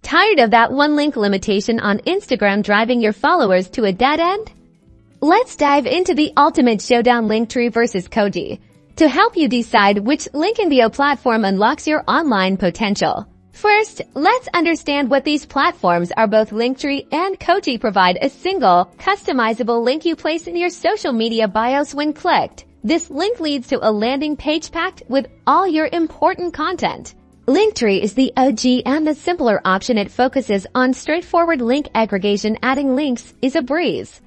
Tired of that one link limitation on Instagram driving your followers to a dead end? Let's dive into the ultimate showdown LINKTREE vs Koji to help you decide which link in bio platform unlocks your online potential. First, let's understand what these platforms are. Both LINKTREE and Koji provide a single, customizable link you place in your social media bios when clicked. This link leads to a landing page packed with all your important content. LINKTREE is the OG and the simpler option. It focuses on straightforward link aggregation. Adding links is a breeze.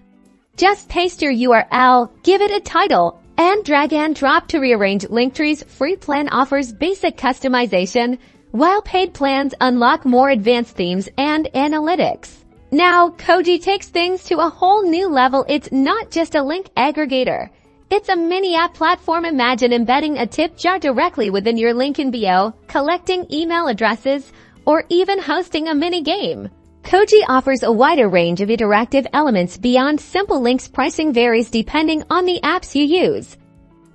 Just paste your URL, give it a title, and drag and drop to rearrange. LINKTREE's free plan offers basic customization, while paid plans unlock more advanced themes and analytics. Now, Koji takes things to a whole new level. It's not just a link aggregator. It's a mini app platform. Imagine embedding a tip jar directly within your link in bio, collecting email addresses, or even hosting a mini game. Koji offers a wider range of interactive elements beyond simple links. Pricing varies depending on the apps you use.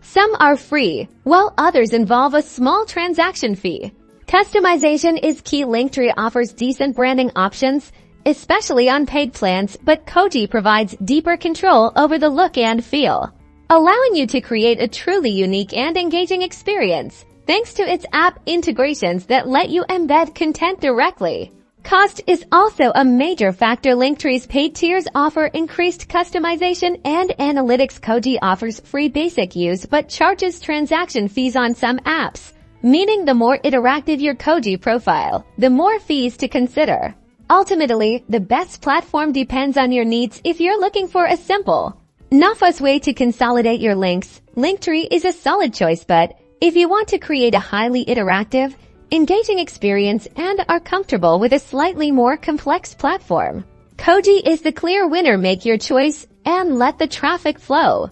Some are free, while others involve a small transaction fee. Customization is key. LINKTREE offers decent branding options, especially on paid plans, but Koji provides deeper control over the look and feel, allowing you to create a truly unique and engaging experience, thanks to its app integrations that let you embed content directly. Cost is also a major factor. LINKTREE's paid tiers offer increased customization and analytics. Koji offers free basic use but charges transaction fees on some apps, meaning the more interactive your Koji profile, the more fees to consider. Ultimately, the best platform depends on your needs. If you're looking for a simple, no-fuss way to consolidate your links, LINKTREE is a solid choice. But if you want to create a highly interactive, engaging experience and are comfortable with a slightly more complex platform, Koji is the clear winner. Make your choice and let the traffic flow.